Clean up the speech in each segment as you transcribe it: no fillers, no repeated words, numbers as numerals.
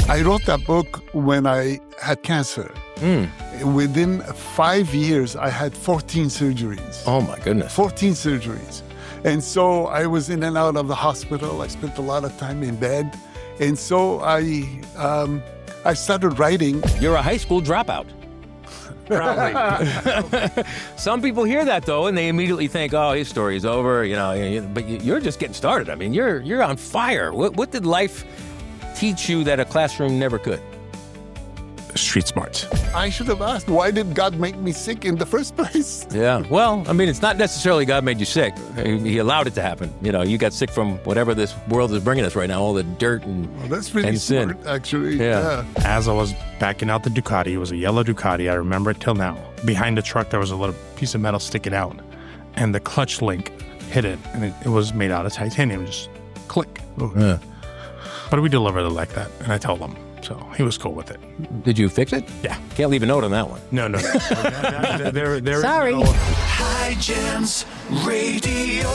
I wrote that book when I had cancer. Within 5 years, I had 14 surgeries. Oh, my goodness. 14 surgeries. And so I was in and out of the hospital. I spent a lot of time in bed. And so I started writing. You're a high school dropout. Probably. Some people hear that, though, and they immediately think, oh, his story is over, but you're just getting started. I mean, you're on fire. What did life teach you that a classroom never could? Street smarts. I should have asked, why did God make me sick in the first place? Yeah, well, I mean, it's not necessarily God made you sick. He allowed it to happen. You got sick from whatever this world is bringing us right now, all the dirt and that's really smart, sin. Actually. Yeah. As I was backing out the Ducati, it was a yellow Ducati, I remember it till now. Behind the truck, there was a little piece of metal sticking out, and the clutch link hit it, and it was made out of titanium, just click. Yeah. But we delivered it like that, and I told him. So he was cool with it. Did you fix it? Yeah. Can't leave a note on that one. No. Sorry. High Jams Radio.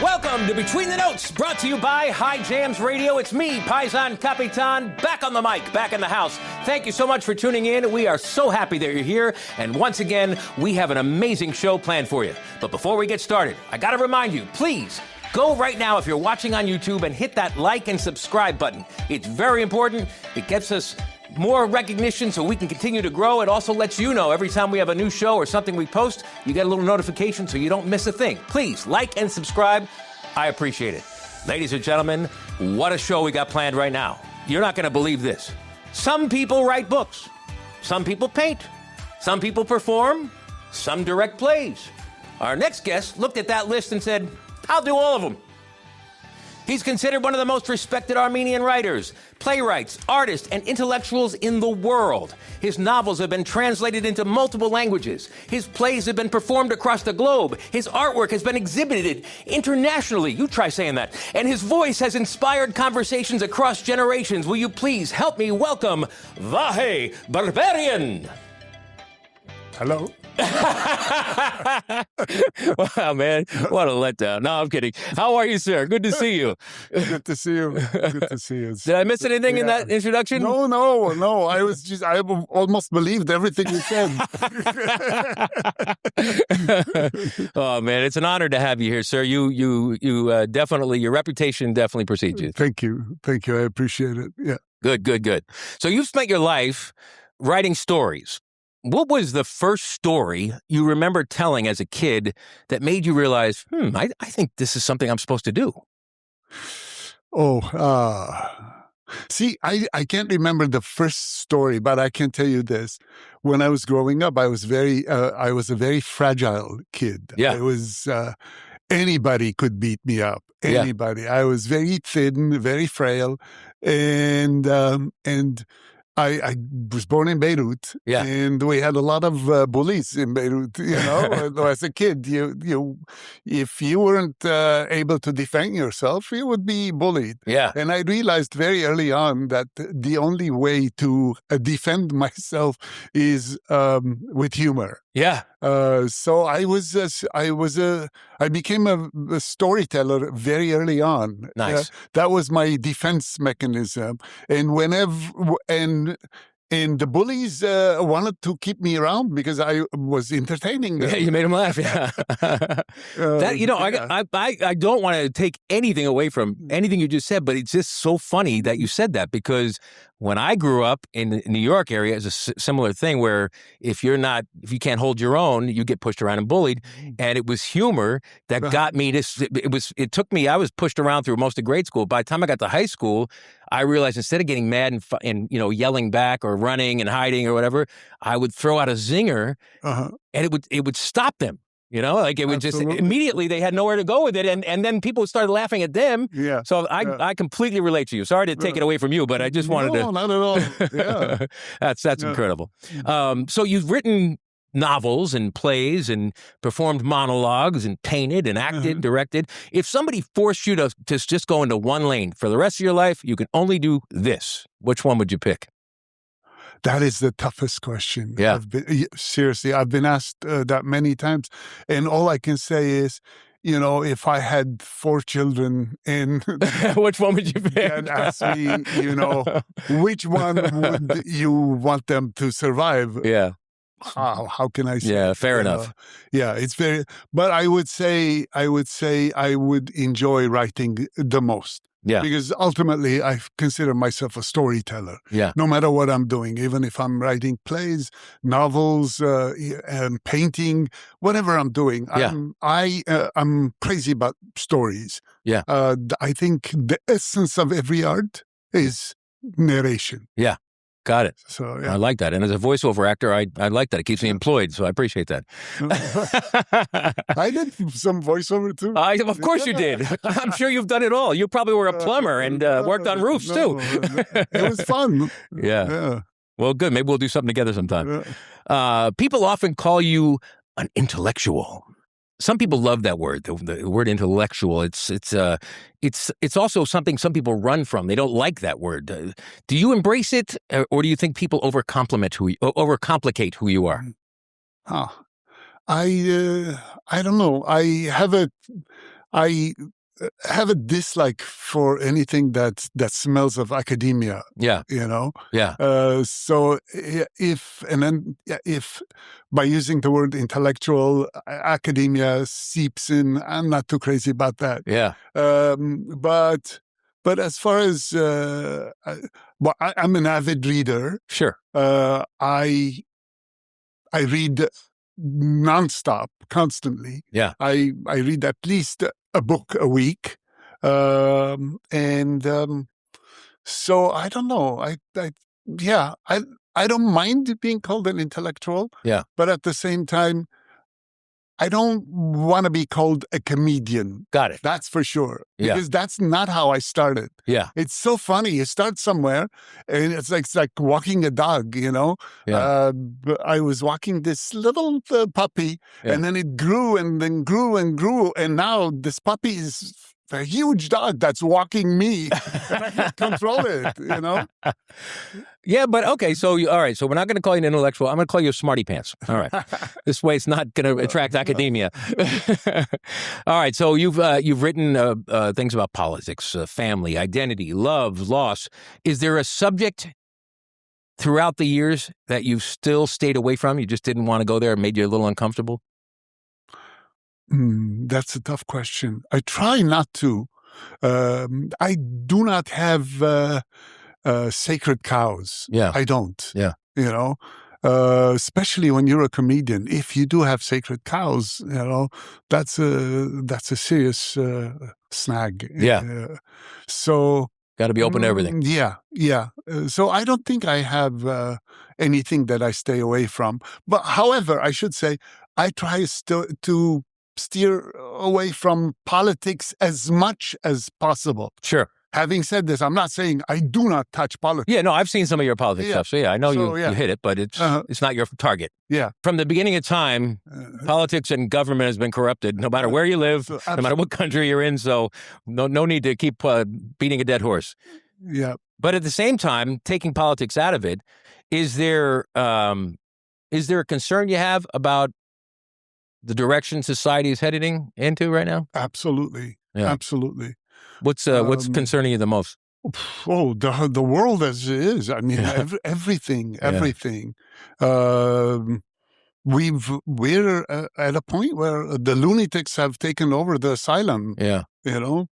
Welcome to Between the Notes, brought to you by High Jams Radio. It's me, Paisan Kapitan, back on the mic, back in the house. Thank you so much for tuning in. We are so happy that you're here. And once again, we have an amazing show planned for you. But before we get started, I got to remind you, please, go right now if you're watching on YouTube and hit that like and subscribe button. It's very important. It gets us more recognition so we can continue to grow. It also lets you know every time we have a new show or something we post, you get a little notification so you don't miss a thing. Please like and subscribe. I appreciate it. Ladies and gentlemen, what a show we got planned right now. You're not going to believe this. Some people write books. Some people paint. Some people perform. Some direct plays. Our next guest looked at that list and said, I'll do all of them. He's considered one of the most respected Armenian writers, playwrights, artists, and intellectuals in the world. His novels have been translated into multiple languages. His plays have been performed across the globe. His artwork has been exhibited internationally. You try saying that. And his voice has inspired conversations across generations. Will you please help me welcome VAHE BERBERIAN? Hello. Wow, man, what a letdown. No, I'm kidding. How are you, sir? Good to see you. Good to see you. Good to see you. Did I miss anything in that introduction? No. I almost believed everything you said. Oh, man, it's an honor to have you here, sir. You definitely, your reputation definitely precedes you. Thank you. I appreciate it. Yeah. Good. So you've spent your life writing stories. What was the first story you remember telling as a kid that made you realize, I think this is something I'm supposed to do? See, I can't remember the first story, but I can tell you this. When I was growing up, I was a very fragile kid. Yeah. I was, anybody could beat me up. Anybody. Yeah. I was very thin, very frail, and I was born in Beirut, and we had a lot of bullies in Beirut. As a kid, if you weren't able to defend yourself, you would be bullied. Yeah. And I realized very early on that the only way to defend myself is with humor. Yeah. So I became a storyteller very early on. Nice. That was my defense mechanism. And the bullies wanted to keep me around because I was entertaining them. Yeah, you made them laugh. Yeah. I don't want to take anything away from anything you just said, but it's just so funny that you said that, because when I grew up in the New York area, it's a similar thing where if you can't hold your own, you get pushed around and bullied. And it was humor that got me I was pushed around through most of grade school. By the time I got to high school, I realized instead of getting mad and yelling back or running and hiding or whatever, I would throw out a zinger and it would stop them. It would just immediately, they had nowhere to go with it. And then people started laughing at them. Yeah. So I completely relate to you. Sorry to take it away from you, but I just wanted to. No, not at all. Yeah. That's incredible. So you've written novels and plays and performed monologues and painted and acted, directed. If somebody forced you to just go into one lane for the rest of your life, you can only do this. Which one would you pick? That is the toughest question. Yeah. Seriously, I've been asked that many times. And all I can say is, you know, if I had 4 children and which one would you pick? and ask me, you know, which one would you want them to survive? Yeah. How can I say? Yeah, fair enough. Yeah, it's very. But I would say I would enjoy writing the most. Yeah. Because ultimately, I consider myself a storyteller. Yeah. No matter what I'm doing, even if I'm writing plays, novels, painting, whatever I'm doing, Yeah. I'm crazy about stories. Yeah. I think the essence of every art is narration. Yeah. Got it. So yeah. I like that. And as a voiceover actor, I like that. It keeps me employed, so I appreciate that. I did some voiceover too. Of course you did. I'm sure you've done it all. You probably were a plumber and worked on roofs too. It was fun. Yeah. Well, good. Maybe we'll do something together sometime. People often call you an intellectual. Some people love that word, the word intellectual. It's also something some people run from. They don't like that word. Do you embrace it, or do you think people overcomplicate who you are? I don't know. I have a dislike for anything that smells of academia. Yeah. You know? Yeah. So if by using the word intellectual, academia seeps in, I'm not too crazy about that. Yeah. But as far as, I'm an avid reader. Sure. I read nonstop, constantly. Yeah. I read at least a book a week. So I don't know. I don't mind being called an intellectual. Yeah. But at the same time, I don't want to be called a comedian. Got it. That's for sure. Yeah. Because that's not how I started. Yeah. It's so funny. You start somewhere, and it's like walking a dog, you know? Yeah. I was walking this little puppy, Yeah. and then it grew and then grew and grew, and now this puppy is a huge dog that's walking me, and I can't control it, you know? Yeah, but okay, so all right, so we're not going to call you an intellectual. I'm going to call you a smarty pants. All right. This way it's not going to attract academia. All right, so you've written things about politics, family, identity, love, loss. Is there a subject throughout the years that you've still stayed away from? You just didn't want to go there, made you a little uncomfortable? That's a tough question. I try not to. I do not have sacred cows. Yeah. I don't. Yeah. You know, especially when you're a comedian. If you do have sacred cows, you know, that's a serious snag. Yeah. So got to be open to everything. Yeah. So I don't think I have anything that I stay away from. But however, I should say I try to steer away from politics as much as possible. Sure. Having said this, I'm not saying I do not touch politics. Yeah, no, I've seen some of your politics stuff. So yeah, I know you hit it, but it's not your target. Yeah. From the beginning of time, politics and government has been corrupted, no matter where you live, no matter what country you're in. So no need to keep beating a dead horse. Yeah. But at the same time, taking politics out of it, is there a concern you have about the direction society is heading into right now? Absolutely. Yeah. We've What's concerning you the most? The world as it is. I mean, everything. We're at a point where the lunatics have taken over the asylum. Yeah. You know,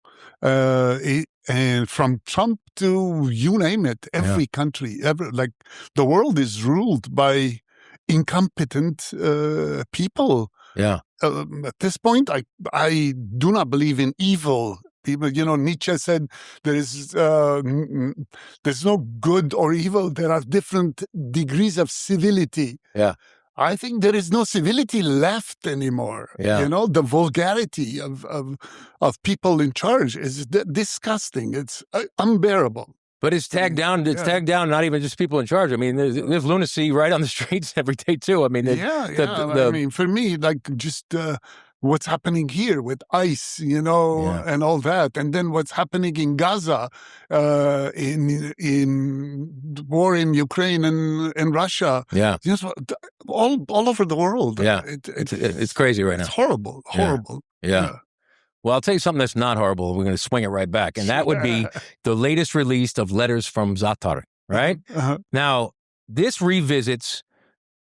and from Trump to you name it, every country, the world is ruled by incompetent people. Yeah. At this point, I do not believe in evil people. You know, Nietzsche said there's no good or evil. There are different degrees of civility. Yeah. I think there is no civility left anymore. Yeah. You know, the vulgarity of people in charge is disgusting. It's unbearable. But it's tagged down. It's tagged down. Not even just people in charge. I mean, there's lunacy right on the streets every day too. I mean, I mean, for me, like just what's happening here with ICE, you know, and all that, and then what's happening in Gaza, in war in Ukraine and Russia. Yeah, just all over the world. Yeah, it's crazy right now. It's horrible. Yeah. Well, I'll tell you something that's not horrible. We're going to swing it right back. And that would be the latest release of Letters from Zaatar, right? Now, this revisits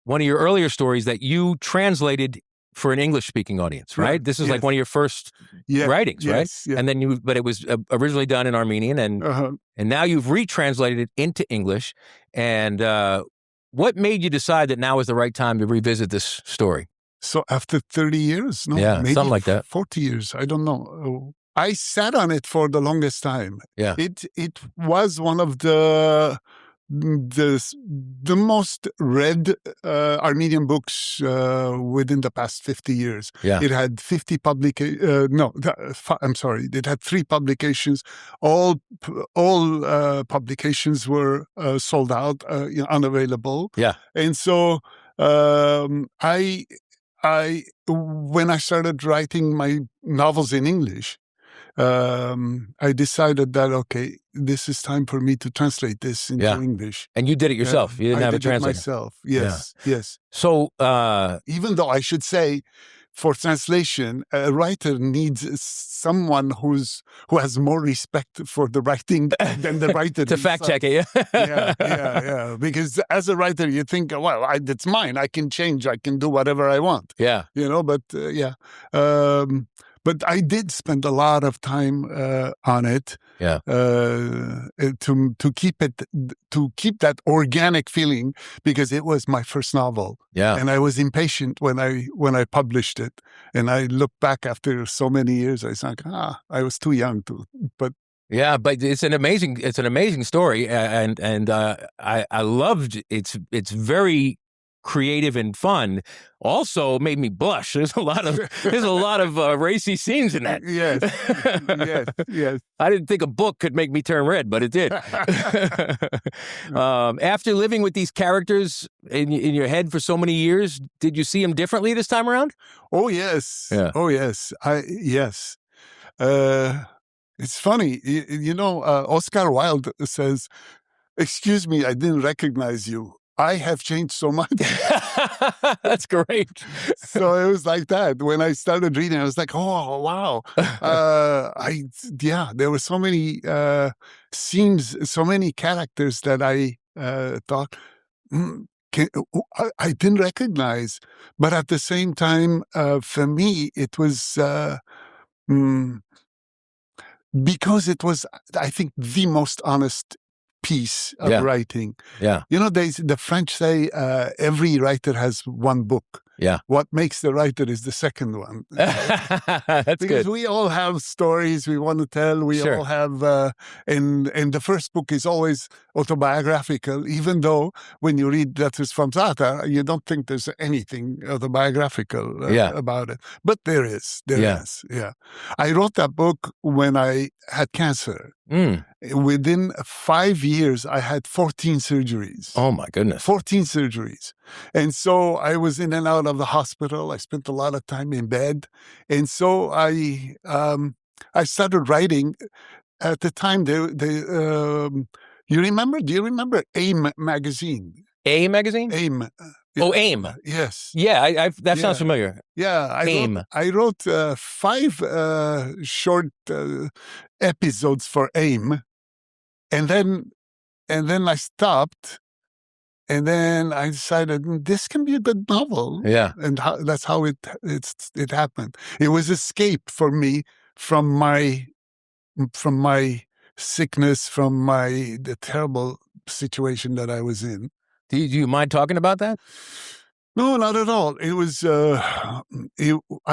one of your earlier stories that you translated for an English-speaking audience, right? This is like one of your first writings, right? Yeah. And then but it was originally done in Armenian, and now you've retranslated it into English. And what made you decide that now is the right time to revisit this story? So after 30 years, maybe something like that. 40 years, I don't know. I sat on it for the longest time. Yeah. It was one of the most read Armenian books within the past 50 years. Yeah. It had 50 I'm sorry. It had 3 publications. All publications were sold out, unavailable. Yeah. And so when I started writing my novels in English, I decided that, okay, this is time for me to translate this into English. And you did it yourself. You didn't have a translator. Myself. Yes. So, even though I should say, for translation, a writer needs someone who has more respect for the writing than the writer to fact check it. Yeah. Because as a writer, you think, well, it's mine. I can change. I can do whatever I want. Yeah. But but I did spend a lot of time on it. Yeah. To keep that organic feeling, because it was my first novel. Yeah. And I was impatient when I published it. And I look back after so many years, I was like, I was too young to. But yeah, but it's an amazing story, and I loved it's very creative and fun. Also made me blush. There's a lot of racy scenes in that. Yes. I didn't think a book could make me turn red, but it did. After living with these characters in your head for so many years, did you see them differently this time around? Oh yes. Yeah. Oh yes. Yes. It's funny, Oscar Wilde says, "Excuse me, I didn't recognize you. I have changed so much." That's great. So it was like that. When I started reading, I was like, oh, wow. There were so many scenes, so many characters that I thought, I didn't recognize. But at the same time, for me, it was... because it was, I think, the most honest piece of writing. Yeah. The French say every writer has one book. Yeah. What makes the writer is the second one. That's because good. we all have stories we want to tell. We all have, and the first book is always autobiographical, even though when you read Letters from Zaatar, you don't think there's anything autobiographical about it. But there is. There is. Yeah. I wrote that book when I had cancer. Within 5 years, I had 14 surgeries. Oh, my goodness. 14 surgeries. And so I was in and out of the hospital. I spent a lot of time in bed. And so I started writing. At the time, you remember? Do you remember AIM magazine? A magazine? AIM. Oh, AIM. Yes. Yeah, that sounds familiar. Yeah, I wrote 5 short episodes for AIM, and then I stopped, and then I decided this can be a good novel. Yeah, and that's how it happened. It was escape for me from my sickness, from the terrible situation that I was in. Do you mind talking about that? No, not at all. It was, I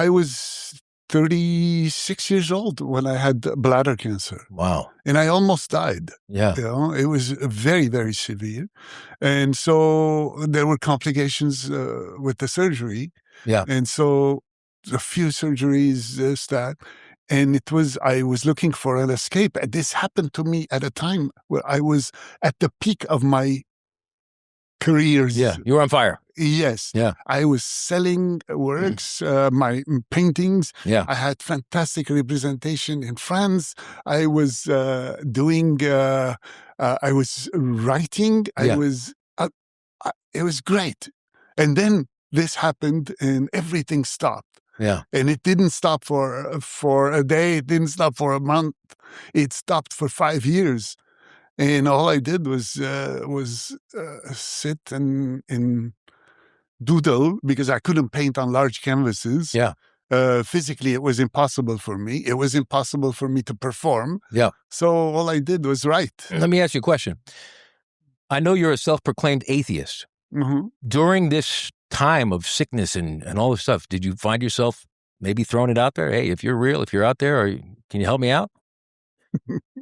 was 36 years old when I had bladder cancer. Wow. And I almost died. Yeah. It was very, very severe. And so there were complications with the surgery. Yeah. And so a few surgeries, this, that. And I was looking for an escape. And this happened to me at a time where I was at the peak of my careers. Yeah, you were on fire. Yes. Yeah. I was selling works, my paintings. Yeah. I had fantastic representation in France. I was doing, I was writing. It was great. And then this happened and everything stopped. Yeah. And it didn't stop for a day. It didn't stop for a month. It stopped for 5 years. And all I did was sit and doodle, because I couldn't paint on large canvases. Yeah. Physically, it was impossible for me. It was impossible for me to perform. Yeah. So all I did was write. Let me ask you a question. I know you're a self-proclaimed atheist. Mm-hmm. During this time of sickness and all this stuff, did you find yourself maybe throwing it out there? Hey, if you're real, if you're out there, or can you help me out?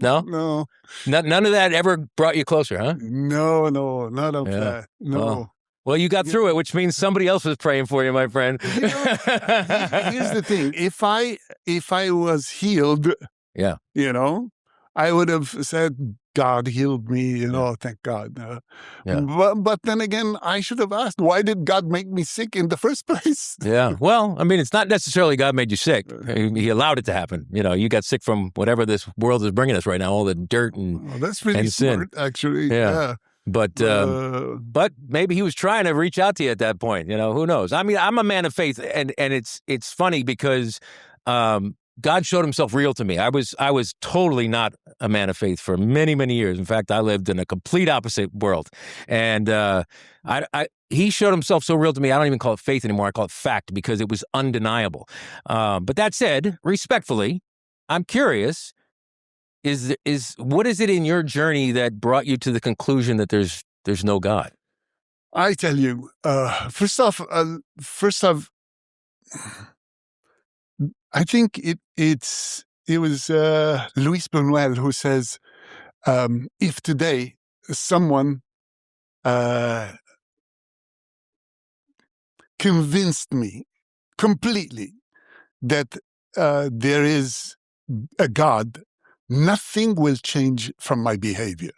No? No. None of that ever brought you closer, huh? No, none of that. No. Well, you got through it, which means somebody else was praying for you, my friend. You know, here's the thing. If I was healed, yeah, I would have said, God healed me, thank God. But then again, I should have asked, why did God make me sick in the first place? Yeah. Well, I mean, it's not necessarily God made you sick. He allowed it to happen. You got sick from whatever this world is bringing us right now, all the dirt and that's pretty smart, actually. Yeah. But maybe he was trying to reach out to you at that point. Who knows? I mean, I'm a man of faith, and it's funny because God showed himself real to me. I was totally not a man of faith for many, many years. In fact, I lived in a complete opposite world. And he showed himself so real to me, I don't even call it faith anymore. I call it fact, because it was undeniable. But that said, respectfully, I'm curious, what is it in your journey that brought you to the conclusion that there's no God? I tell you, first off, I think it was Luis Buñuel who says, if today someone convinced me completely that there is a God, nothing will change from my behavior.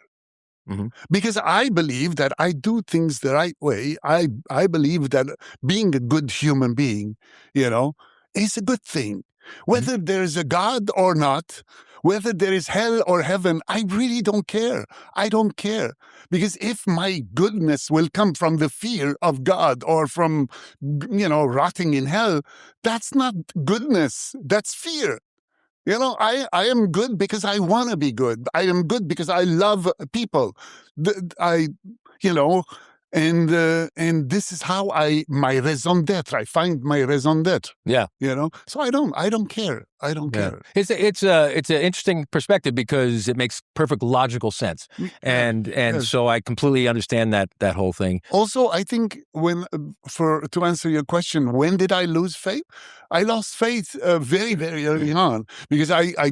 Mm-hmm. Because I believe that I do things the right way. I believe that being a good human being, is a good thing. Whether there is a God or not, whether there is hell or heaven, I really don't care. I don't care. Because if my goodness will come from the fear of God or from, rotting in hell, that's not goodness. That's fear. I am good because I want to be good. I am good because I love people. And this is how my raison d'être. I find my raison d'être. Yeah. So I don't care. I don't care. It's an interesting perspective because it makes perfect logical sense. And yes. So I completely understand that whole thing. Also, I think to answer your question, when did I lose faith? I lost faith very, very early on because I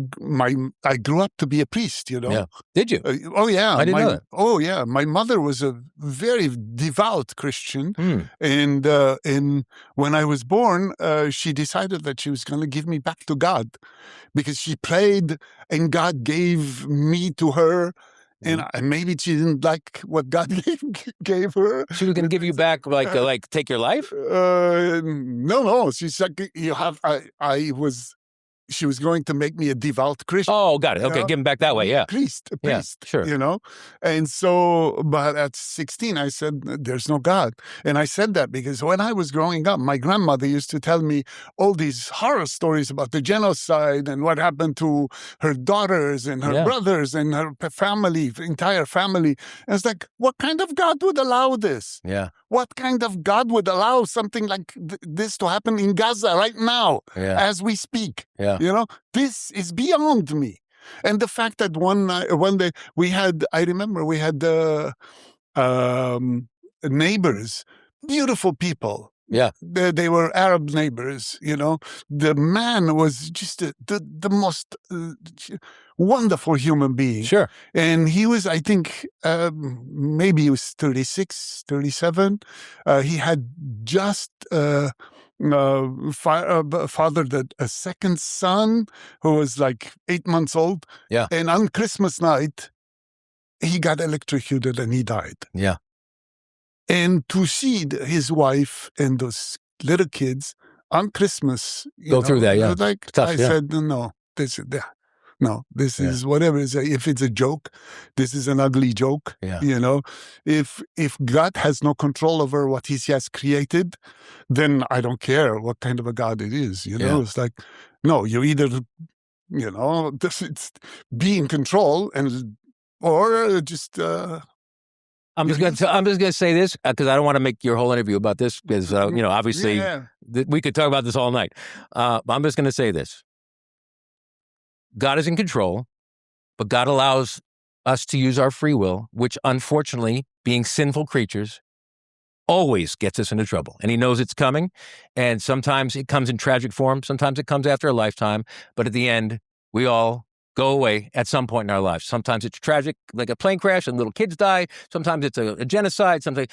grew up to be a priest, Yeah. Did you? Oh, yeah. I didn't know that. Oh, yeah. My mother was a very devout Christian. And when I was born, she decided that she was going to give me back to God because she prayed and God gave me to her. And maybe she didn't like what God gave her. She was going to give you back, like take your life? No. She's like, she was going to make me a devout Christian. Oh, got it. Okay, give him back that way, yeah. Priest, yeah, sure. And so, but at 16, I said, there's no God. And I said that because when I was growing up, my grandmother used to tell me all these horror stories about the genocide and what happened to her daughters and her brothers and her entire family. And it's like, what kind of God would allow this? Yeah. What kind of God would allow something like this to happen in Gaza right now as we speak? Yeah. This is beyond me. And the fact that one day I remember we had neighbors, beautiful people. Yeah. They were Arab neighbors, The man was just the most wonderful human being. Sure. And he was, I think, maybe he was 36, 37. He had just fathered a second son who was like 8 months old. Yeah. And on Christmas night, he got electrocuted and he died. Yeah. And to see his wife and those little kids on Christmas, through that, yeah. Like tough, I said, no, this is that. No, this is whatever. If it's a joke, this is an ugly joke. Yeah. You know, if God has no control over what He has created, then I don't care what kind of a God it is. You know, it's like, no, you either, you know, it's be in control or just. I'm just gonna say this because I don't want to make your whole interview about this because you know, obviously we could talk about this all night. But I'm just gonna say this: God is in control, but God allows us to use our free will, which unfortunately, being sinful creatures, always gets us into trouble. And He knows it's coming, and sometimes it comes in tragic form. Sometimes it comes after a lifetime. But at the end, we all go away at some point in our lives. Sometimes it's tragic, like a plane crash and little kids die. Sometimes it's a genocide. Sometimes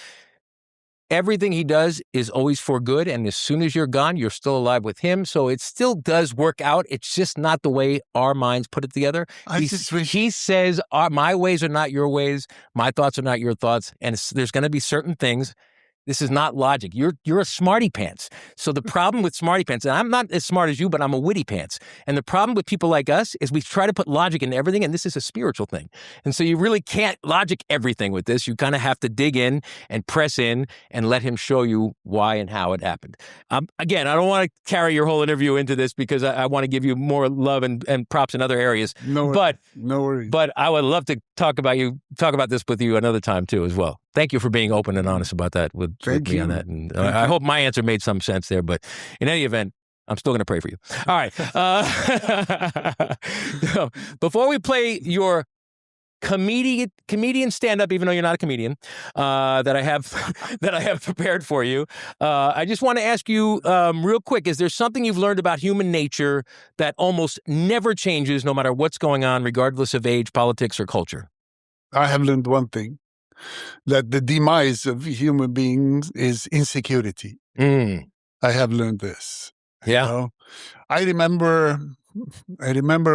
everything He does is always for good. And as soon as you're gone, you're still alive with Him. So it still does work out. It's just not the way our minds put it together. He says, my ways are not your ways. My thoughts are not your thoughts. And there's going to be certain things. This is not logic. You're a smarty pants. So the problem with smarty pants, and I'm not as smart as you, but I'm a witty pants. And the problem with people like us is we try to put logic into everything, and this is a spiritual thing. And so you really can't logic everything with this. You kind of have to dig in and press in and let Him show you why and how it happened. Again, I don't want to carry your whole interview into this because I want to give you more love and props in other areas. No worries. But I would love to talk about this with you another time too as well. Thank you for being open and honest about that with me on that. And I hope my answer made some sense there. But in any event, I'm still going to pray for you. All right. So before we play your comedian stand-up, even though you're not a comedian, that I have prepared for you, I just want to ask you real quick: is there something you've learned about human nature that almost never changes, no matter what's going on, regardless of age, politics, or culture? I have learned one thing. That the demise of human beings is insecurity. I have learned this. Yeah. You know? I remember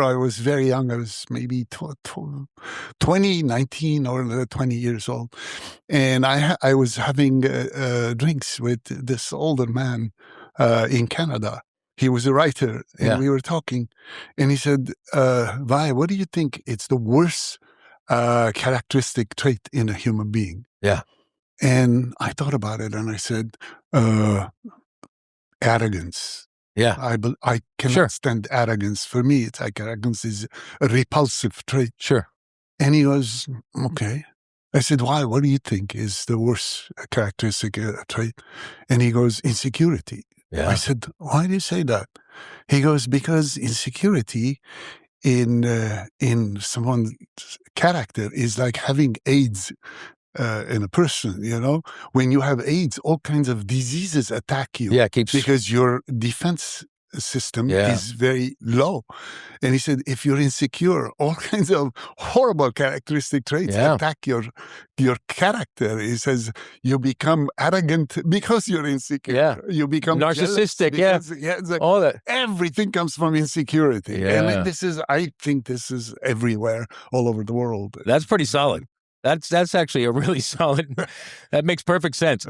I was very young. I was maybe 19 or 20 years old. And I was having drinks with this older man in Canada. He was a writer, and we were talking. And he said, VAHE, what do you think it's the worst characteristic trait in a human being? Yeah. And I thought about it and I said, arrogance. Yeah. I cannot stand arrogance. For me, it's like arrogance is a repulsive trait. Sure. And he goes, okay. I said, why? What do you think is the worst characteristic trait? And he goes, insecurity. Yeah. I said, why do you say that? He goes, because insecurity in someone's character is like having AIDS in a person, you know? When you have AIDS, all kinds of diseases attack you. Yeah, because your defense system is very low. And he said, if you're insecure, all kinds of horrible characteristic traits attack your character. He says, you become arrogant because you're insecure. Yeah. You become narcissistic. Because, it's like all that. Everything comes from insecurity. Yeah. And I think this is everywhere, all over the world. That's pretty solid. That's actually a really solid, that makes perfect sense.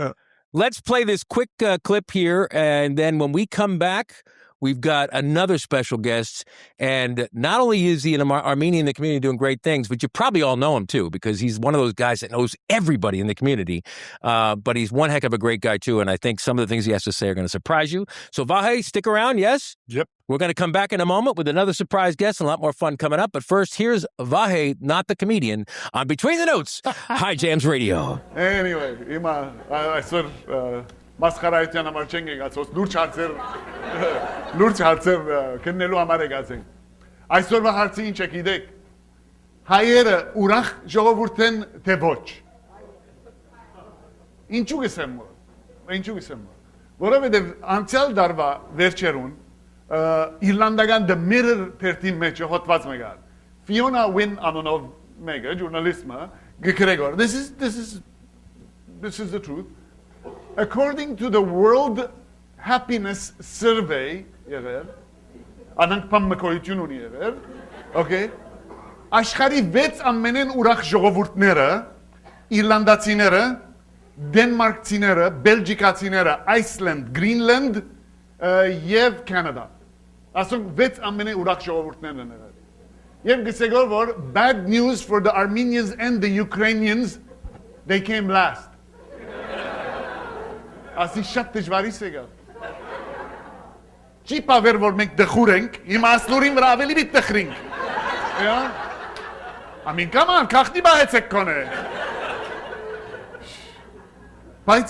Let's play this quick clip here, and then when we come back, we've got another special guest, and not only is he an Armenian in the community doing great things, but you probably all know him too, because he's one of those guys that knows everybody in the community, but he's one heck of a great guy too, and I think some of the things he has to say are going to surprise you. So VAHE, stick around, yes? Yep. We're going to come back in a moment with another surprise guest and a lot more fun coming up, but first, here's VAHE, not the comedian, on Between the Notes, High Jams Radio. Anyway, I sort մասխարայության համար չենք եկածոց, լուրջ հարցեր քննելու համար եկածենք։ Այսօրվա հարցը ինչ է գիտեք։ Հայերը ուրախ ժողովուրդ են թե ոչ։ Ինչու գսեմ։ Որովհետև անցյալ դարվա վերջերուն Իռլանդական The Mirror թերթին մեջ հոդված մեկալ։ Fiona Wynne անունով մեկը ժուրնալիստը գկրեգոր։ This is the truth. According to the World Happiness Survey, okay, աշխարհի 6 ամենեն ուրախ ժողովուրդները իռլանդացիները, դենմարկցիները, բելգիկացիները, Iceland, Greenland եւ Canada. Ասում 6 ամենեն ուրախ ժողովուրդներն են եղել։ Եվ գսեգոր որ bad news for the Armenians and the Ukrainians, they came last. Ասի շատ դժվարի սեգա։ Չի պավեր որ մենք դխուր ենք, հիմա ասլուրին վրա ավելի բիտ դխրինք։ Ամին կաման, կախտի բահեցեք կոնե։ Բայց,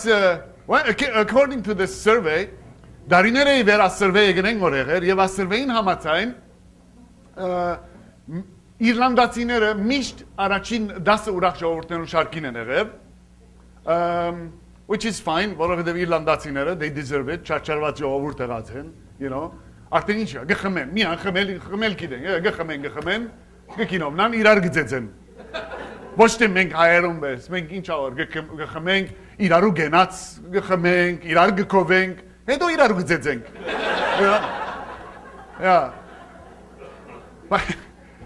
according to this survey, դարիները իվեր ասրվեյը գնենք որ եղեր, և ասրվեին համացայն, Իռլանդացիները միշտ առաջին 10 ուրախ ժողովուրդներու շարքին են եղել, which is fine, որովհետև Իռլանդացիները, they deserve it, չարչարված ժողովուրդ եղած են, you know, արդեն ինչ է, գխմեն, միան խմել գիտեն, գխմեն, գկինովնան իրար գծեցեն, ոչ թե մենք հայերում բես, մենք ինչ ավոր գխմենք, իրարու գենած գխմենք, իրար գկովենք, հետո իրար գծեցենք,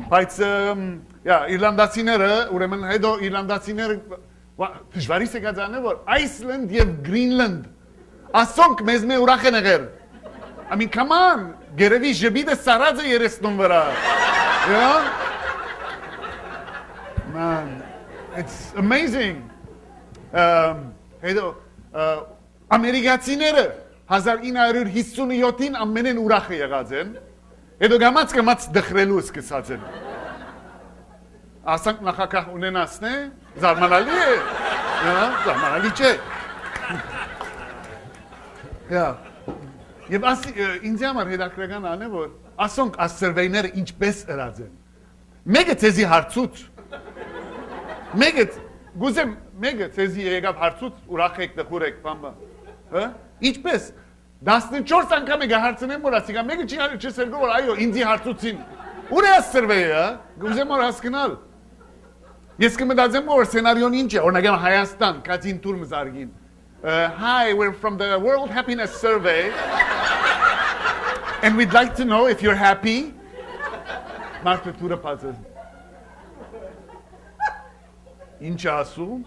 բայց Իռլանդացիները, ուրեմն հետո Իռլանդացիները դժվարի սեգածան է, որ Iceland և Greenland ասոնք մեզ մե ուրախ են եղեր։ I mean, come on, գերևի ժբիդը սարած է երեսնում վրա։ Man, it's amazing. Հետո ամերիկացիները 1957-ին ամենեն ուրախ եղած են, հետո գամած դխրելու սկսած են։ Ասանք նախակահ ունենասն է, զարմանալի է, զարմանալի չէ։ Եվ ինձ համար հետաքրքրական ան է, որ ասոնք ասրվեյները ինչպես ըրած են։ Մեկը ցեզի հարցուց, մեկը ցեզի եկավ հարցուց, ուրախ եք, դխուր եք, բամբա։ Ինչպես, 14 անգամ եկա հարցնեմ, որ ասիկա, մեկը չի սերգոր, որ այո, ինձի հարցուցին, ուր է ասրվեյը, գուզեմ որ հասկնալ։ Ես կմտածեմ, որ սենարիոն ինչ է, օրնագեմ Հայաստան, կացին տուր մզարգին։ Hi, we're from the World Happiness Survey, and we'd like to know if you're happy. Մարդը տուրը պացը։ Ինչ ասում։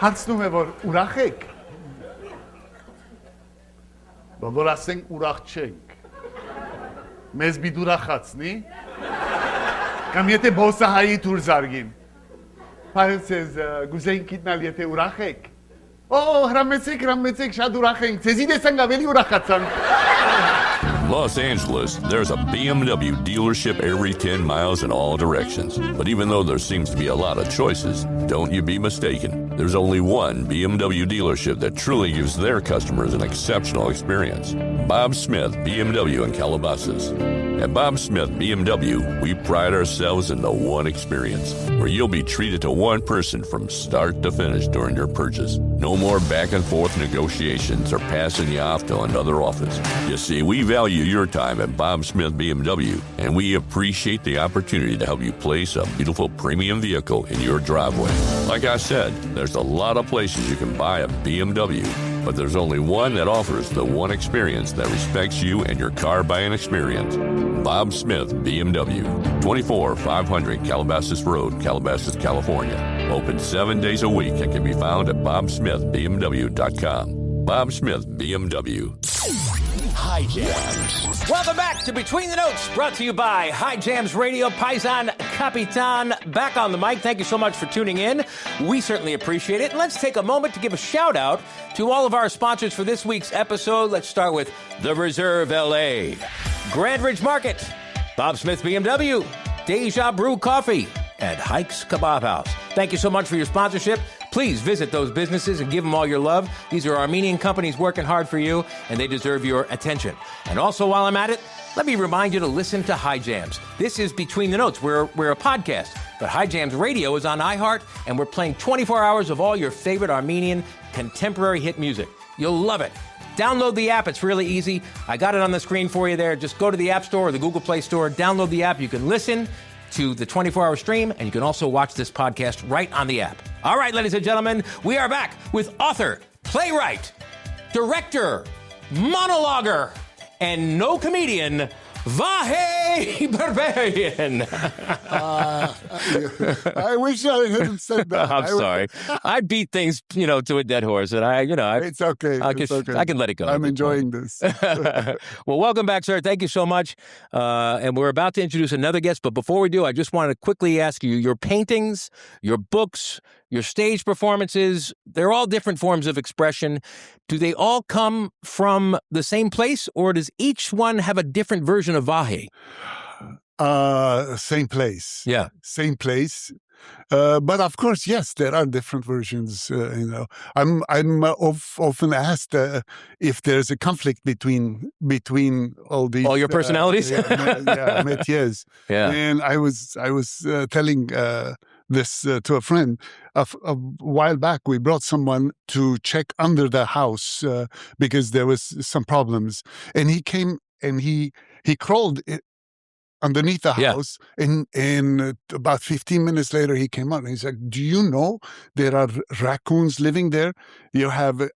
Հանցնում է, որ ուրախ եք։ Որ ասենք ուրախ չենք։ Մեզ բիդ ուրախացնի։ Կամ եթե բոսահայի տուր զարգին։ Պարեցեզ գուզեին կիտնալ եթե ուրախ եք։ Հրամեցեք, շատ ուրախ ենք, ձեզի դեսանք ավելի ուրախացանք։ Los Angeles, there's a BMW dealership every 10 miles in all directions. But even though there seems to be a lot of choices, don't you be mistaken. There's only one BMW dealership that truly gives their customers an exceptional experience. Bob Smith BMW in Calabasas. At Bob Smith BMW, we pride ourselves in the one experience, where you'll be treated to one person from start to finish during your purchase. No more back and forth negotiations or passing you off to another office. You see, we value your time at Bob Smith BMW, and we appreciate the opportunity to help you place a beautiful premium vehicle in your driveway. Like I said, there's a lot of places you can buy a BMW, but there's only one that offers the one experience that respects you and your car buying experience. Bob Smith BMW, 24500 Calabasas Road, Calabasas, California. Open 7 days a week and can be found at bobsmithbmw.com. Bob Smith BMW. High Jams. Welcome back to Between the Notes, brought to you by High Jams Radio. Paisan Kapitan back on the mic. Thank you so much for tuning in. We certainly appreciate it. Let's take a moment to give a shout out to all of our sponsors for this week's episode. Let's start with The Reserve LA, Grand Ridge Market, Bob Smith BMW, Deja Brew Coffee, and Hike's Kebab House. Thank you so much for your sponsorship. Please visit those businesses and give them all your love. These are Armenian companies working hard for you, and they deserve your attention. And also, while I'm at it, let me remind you to listen to High Jams. This is Between the Notes. We're a podcast, but High Jams Radio is on iHeart, and we're playing 24 hours of all your favorite Armenian contemporary hit music. You'll love it. Download the app. It's really easy. I got it on the screen for you there. Just go to the App Store or the Google Play Store. Download the app. You can listen to the 24-hour stream, and you can also watch this podcast right on the app. All right, ladies and gentlemen, we are back with author, playwright, director, monologuer, and no comedian, VAHE BERBERIAN. I wish I hadn't said that. I'm sorry. I beat things, to a dead horse, and it's okay. I can let it go. I'm enjoying this. Well, welcome back, sir. Thank you so much. And we're about to introduce another guest, but before we do, I just want to quickly ask you, your paintings, your books, your stage performances, they're all different forms of expression. Do they all come from the same place, or does each one have a different version of VAHE? Same place. Yeah. Same place. But of course, yes, there are different versions. I'm often asked if there's a conflict between all these all your personalities. métiers. Yeah. And I was telling this to a friend a while back. We brought someone to check under the house because there was some problems, and he came and he crawled underneath the house, and about 15 minutes later, he came out and he's like, do you know there are raccoons living there? You have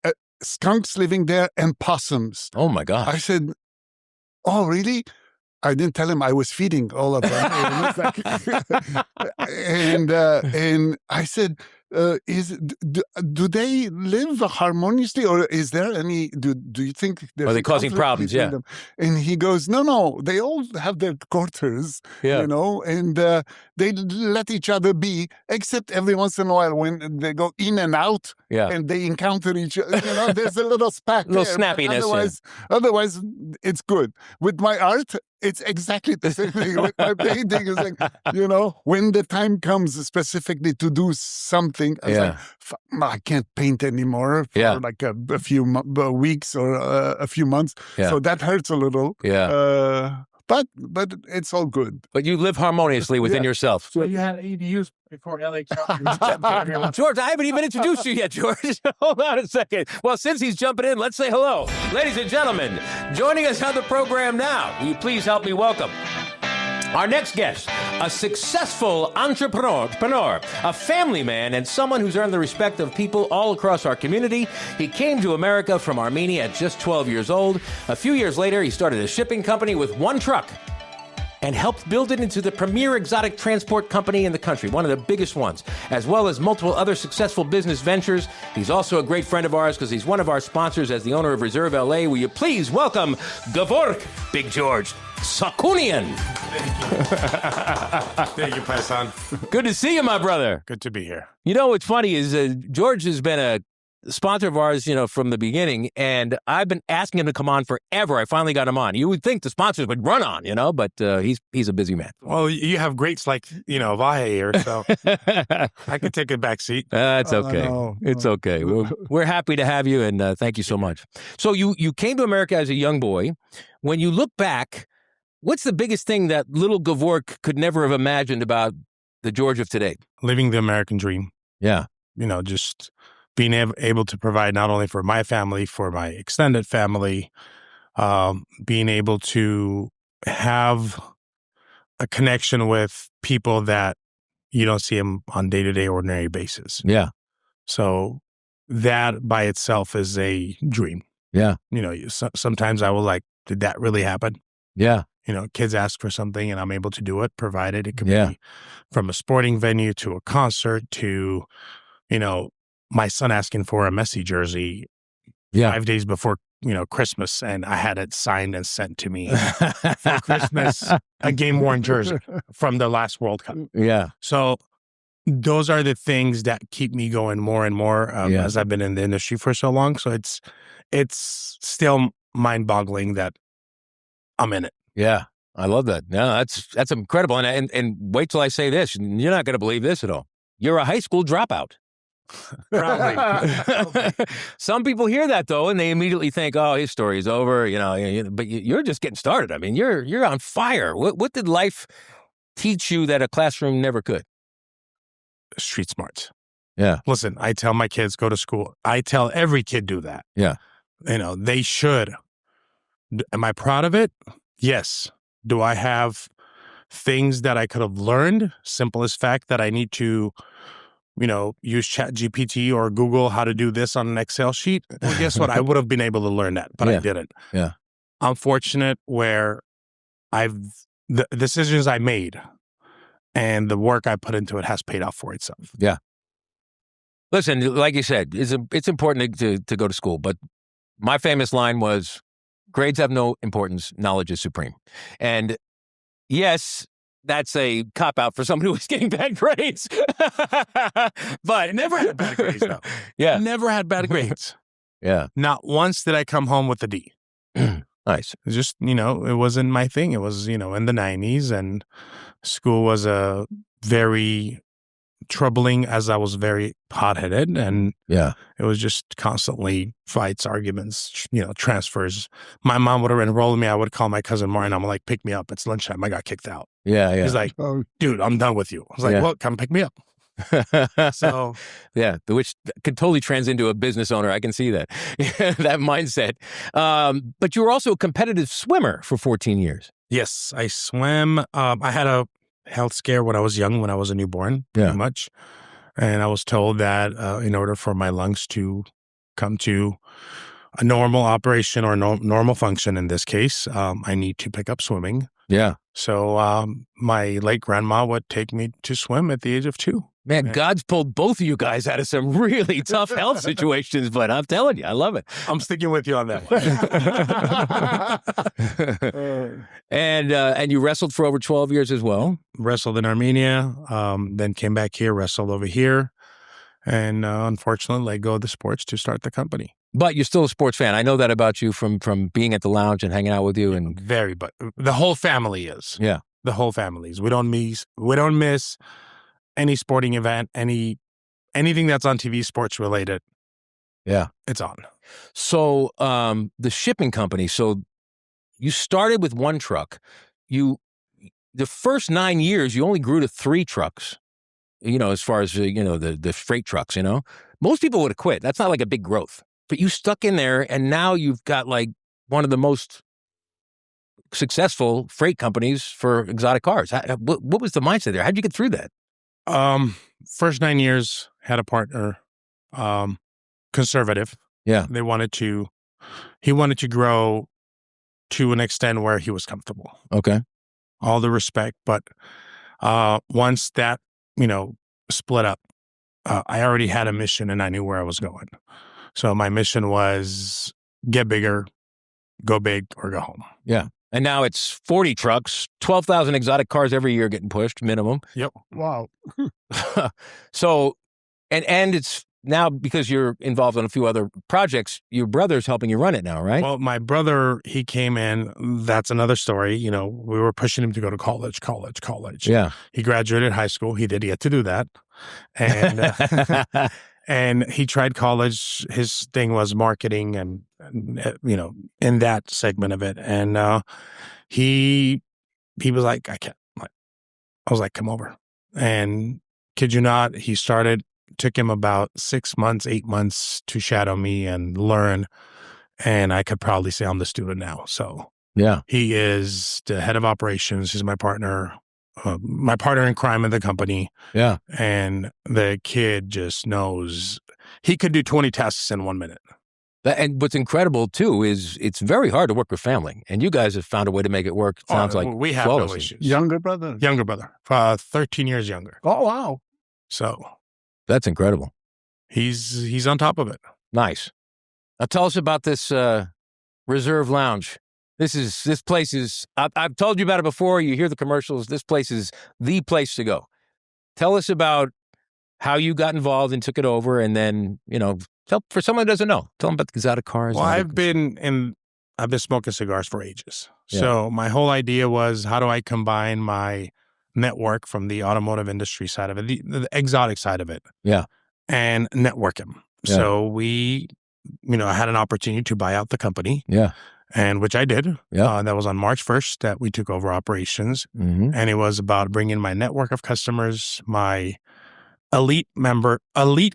skunks living there and possums. Oh, my God. I said, oh, really? I didn't tell him I was feeding all of them. And I said, do they live harmoniously, or is there any? Do you think there's? Are they causing problems? Yeah. Them? And he goes, no. They all have their quarters, and they let each other be, except every once in a while when they go in and out, and they encounter each other. There's a little spat, a little snappiness. Otherwise, it's good. With my art, it's exactly the same thing. With my painting, it's like, when the time comes specifically to do something, I was like, I can't paint anymore for like a few weeks or a few months. Yeah. So that hurts a little. Yeah. But it's all good. But you live harmoniously within yourself. So you had EDUs before LA George, I haven't even introduced you yet, George. Hold on a second. Well, since he's jumping in, let's say hello. Ladies and gentlemen, joining us on the program now, will you please help me welcome our next guest, a successful entrepreneur, a family man, and someone who's earned the respect of people all across our community. He came to America from Armenia at just 12 years old. A few years later, he started a shipping company with one truck and helped build it into the premier exotic transport company in the country, one of the biggest ones, as well as multiple other successful business ventures. He's also a great friend of ours because he's one of our sponsors as the owner of Reserve LA. Will you please welcome GEVORK, Big George Sukunyan. Thank you, Paisan. Good to see you, my brother. Good to be here. What's funny is George has been a sponsor of ours, from the beginning, and I've been asking him to come on forever. I finally got him on. You would think the sponsors would run on, but he's a busy man. Well, you have greats like, VAHE here, so I could take a back seat. It's okay. It's okay. We're happy to have you, and thank you so much. So you came to America as a young boy. When you look back, what's the biggest thing that little GEVORK could never have imagined about the George of today? Living the American dream. Yeah. Just being able to provide not only for my family, for my extended family, being able to have a connection with people that you don't see them on day-to-day ordinary basis. Yeah. So that by itself is a dream. Yeah. Sometimes I will like, did that really happen? Yeah. Kids ask for something and I'm able to do it, provided it could be from a sporting venue to a concert to, my son asking for a Messi jersey 5 days before, Christmas, and I had it signed and sent to me for Christmas, a game-worn jersey from the last World Cup. Yeah. So those are the things that keep me going more and more as I've been in the industry for so long. So it's still mind-boggling that I'm in it. Yeah, I love that. No, that's incredible. And wait till I say this. You're not going to believe this at all. You're a high school dropout. Probably. Some people hear that though, and they immediately think, "Oh, his story is over." But you're just getting started. I mean, you're on fire. What did life teach you that a classroom never could? Street smarts. Yeah. Listen, I tell my kids go to school. I tell every kid do that. Yeah. They should. Am I proud of it? Yes. Do I have things that I could have learned? Simplest fact that I need to, use ChatGPT or Google how to do this on an Excel sheet. Well, guess what? I would have been able to learn that, but I didn't. Yeah. I'm fortunate where the decisions I made and the work I put into it has paid off for itself. Yeah. Listen, like you said, it's important to go to school, but my famous line was, grades have no importance, knowledge is supreme. And yes, that's a cop-out for someone who was getting bad grades. But I never had bad grades, though. Yeah. Never had bad grades. Yeah. Not once did I come home with a D. Nice. It's just, it wasn't my thing. It was, in the 90s, and school was a very troubling, as I was very hot-headed, and Yeah. it was just constantly fights, arguments, transfers. My mom would have enrolled me. I would call my cousin Martin. I'm like, pick me up. It's lunchtime. I got kicked out. Yeah. He's like, dude, I'm done with you. I was like, well, come pick me up. So yeah, which could totally trans into a business owner. I can see that, that mindset. But you were also a competitive swimmer for 14 years. yes, I swam. I had a health scare when I was young, when I was a newborn, pretty much. And I was told that in order for my lungs to come to a normal operation or normal function in this case, I need to pick up swimming. Yeah. So my late grandma would take me to swim at the age of 2. Man, God's pulled both of you guys out of some really tough health situations, but I'm telling you, I love it. I'm sticking with you on that one. And you wrestled for over 12 years as well. Wrestled in Armenia, then came back here, wrestled over here, and unfortunately let go of the sports to start the company. But you're still a sports fan. I know that about you from being at the lounge and hanging out with you. And But the whole family is. Yeah. The whole family is. We don't miss any sporting event, anything that's on TV sports related. Yeah. It's on. So the shipping company, so you started with 1 truck. The first 9 years, you only grew to 3 trucks, as far as, the freight trucks, Most people would have quit. That's not like a big growth. But you stuck in there, and now you've got like one of the most successful freight companies for exotic cars. What was the mindset there? How'd you get through that? First 9 years, had a partner, conservative. Yeah. He wanted to grow to an extent where he was comfortable. Okay. All the respect. But once that, split up, I already had a mission and I knew where I was going. So my mission was get bigger, go big, or go home. Yeah. And now it's 40 trucks, 12,000 exotic cars every year getting pushed, minimum. Yep. Wow. So, and it's now because you're involved in a few other projects, your brother's helping you run it now, right? Well, my brother, he came in. That's another story. We were pushing him to go to college. Yeah. He graduated high school. He did yet to do that. And and he tried college. His thing was marketing and in that segment of it. And he was like, I can't. I was like, come over. And kid you not, took him about 6 months, 8 months to shadow me and learn. And I could probably say I'm the student now. So yeah, he is the head of operations. He's my partner in crime in the company. Yeah. And the kid just knows he could do 20 tasks in 1 minute. And what's incredible, too, is it's very hard to work with family. And you guys have found a way to make it work. It sounds like we have flawlessly. no issues. Younger brother? 13 years younger. Oh, wow. So that's incredible. He's on top of it. Nice. Now tell us about this Reserve Lounge. This place is, I've told you about it before. You hear the commercials. This place is the place to go. Tell us about how you got involved and took it over. And then, for someone who doesn't know, tell them about the exotic cars. Well, I've been smoking cigars for ages. Yeah. So my whole idea was, how do I combine my network from the automotive industry side of it, the exotic side of it. Yeah. And network him. Yeah. So we, I had an opportunity to buy out the company. Yeah. And which I did. Yeah. That was on March 1st that we took over operations. Mm-hmm. And it was about bringing my network of customers, my elite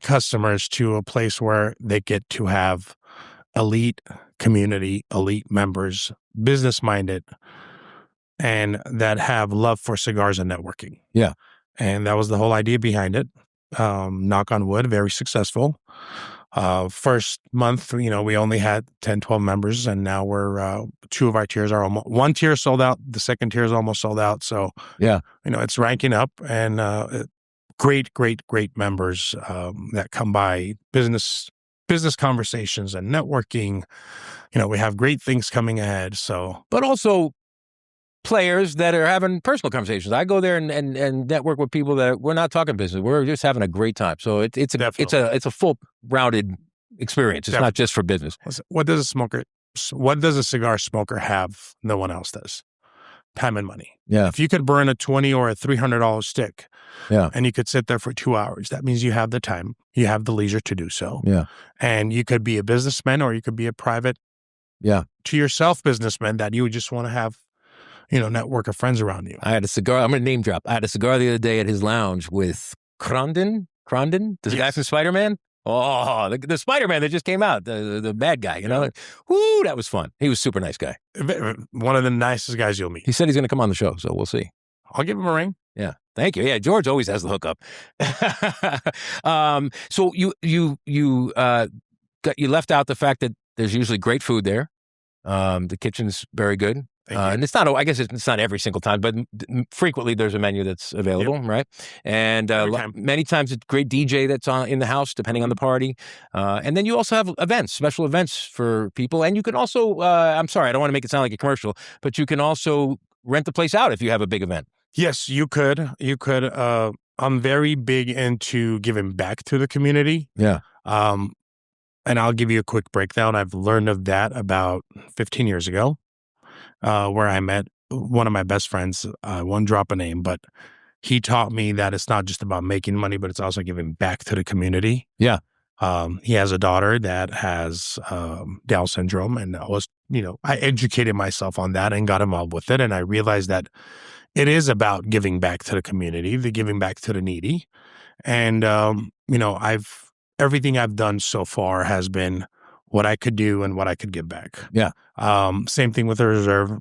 customers, to a place where they get to have elite community, elite members, business-minded, and that have love for cigars and networking. Yeah. And that was the whole idea behind it. Knock on wood, very successful. First month, we only had 10, 12 members, and now we're 2 of our tiers are almost, 1 tier sold out. The second tier is almost sold out. So yeah, it's ranking up, and great members that come by, business conversations and networking. We have great things coming ahead. So, but also players that are having personal conversations. I go there and network with people that we're not talking business. We're just having a great time. So it's a full rounded experience. It's not just for business. What does a cigar smoker have no one else does? Time and money. Yeah. If you could burn a $20 or a $300 stick, and you could sit there for 2 hours, that means you have the time, you have the leisure to do so. Yeah. And you could be a businessman, or you could be a private, to yourself businessman that you would just want to have, network of friends around you. I had a cigar. I'm going to name drop. I had a cigar the other day at his lounge with Crondon, the guy from Spider-Man. Oh, the Spider-Man that just came out, the bad guy, Woo, that was fun. He was a super nice guy. One of the nicest guys you'll meet. He said he's going to come on the show, so we'll see. I'll give him a ring. Yeah, thank you. Yeah, George always has the hookup. So you left out the fact that there's usually great food there. The kitchen's very good. And it's not, I guess it's not every single time, but frequently there's a menu that's available, right? And many times it's great DJ that's in the house, depending on the party. And then you also have events, special events for people. And you can also, I'm sorry, I don't want to make it sound like a commercial, but you can also rent the place out if you have a big event. Yes, you could. I'm very big into giving back to the community. Yeah. And I'll give you a quick breakdown. I've learned of that about 15 years ago. Where I met one of my best friends. I won't drop a name, but he taught me that it's not just about making money, but it's also giving back to the community. Yeah. He has a daughter that has Down syndrome, and I educated myself on that and got involved with it, and I realized that it is about giving back to the community, the giving back to the needy, and everything I've done so far has been what I could do and what I could give back. Yeah. Same thing with the reserve.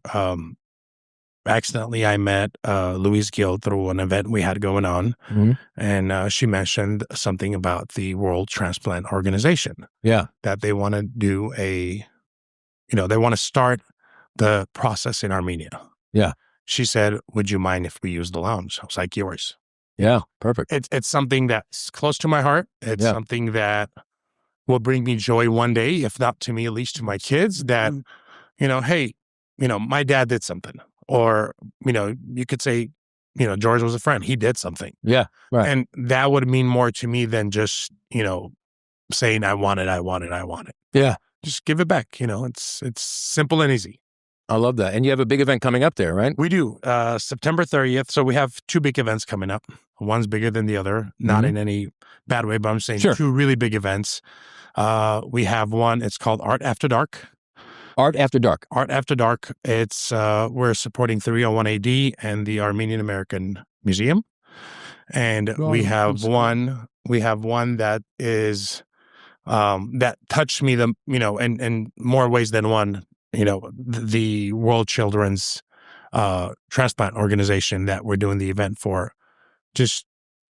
Accidentally, I met Louise Gill through an event we had going on. Mm-hmm. And she mentioned something about the World Transplant Organization. Yeah. That they want to do they want to start the process in Armenia. Yeah. She said, would you mind if we use the lounge? I was like, yours. Yeah. Perfect. It's something that's close to my heart. It's something that will bring me joy one day, if not to me, at least to my kids, that, hey, my dad did something. Or, you could say, George was a friend. He did something. Yeah, right. And that would mean more to me than just, saying, I want it. Yeah. Just give it back. It's simple and easy. I love that. And you have a big event coming up there, right? We do. September 30th. So we have 2 big events coming up. One's bigger than the other, not in any bad way, but I'm saying 2 really big events. We have one, it's called Art After Dark. Art After Dark. Art After Dark. It's, we're supporting 301 AD and the Armenian American Museum. And we have one that is, that touched me, in more ways than one, the World Children's Transplant Organization that we're doing the event for. Just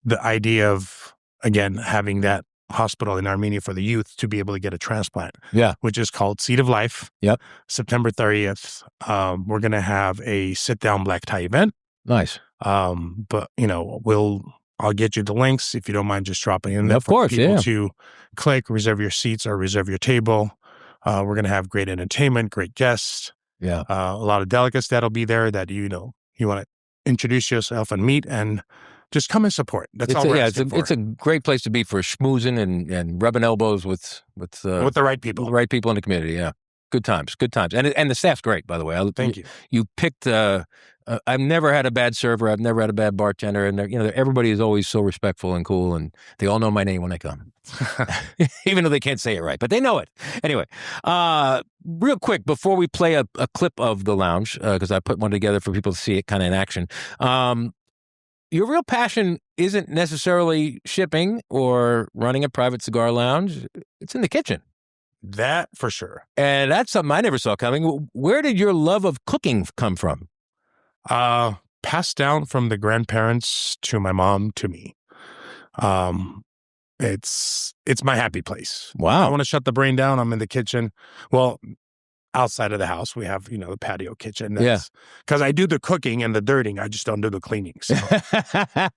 the idea of, again, having that hospital in Armenia for the youth to be able to get a transplant. Yeah. Which is called Seed of Life. Yep. September 30th. We're going to have a sit-down black tie event. Nice. But, I'll get you the links if you don't mind just dropping in there. Of course, people to click, reserve your seats or reserve your table. We're going to have great entertainment, great guests. Yeah. A lot of delegates that'll be there that, you want to introduce yourself and meet and just come and support. That's all we're asking for. It's a great place to be for schmoozing and rubbing elbows with the right people. The right people in the community, yeah. Good times. And the staff's great, by the way. Thank you. You picked, I've never had a bad server. I've never had a bad bartender. And everybody is always so respectful and cool. And they all know my name when I come. Even though they can't say it right, but they know it. Anyway, real quick, before we play a clip of the lounge, because I put one together for people to see it kind of in action. Your real passion isn't necessarily shipping or running a private cigar lounge. It's in the kitchen. That for sure. And that's something I never saw coming. Where did your love of cooking come from? Passed down from the grandparents to my mom to me. It's my happy place. Wow. I want to shut the brain down. I'm in the kitchen. Well, outside of the house, we have, the patio kitchen. Because I do the cooking and the dirting. I just don't do the cleaning. So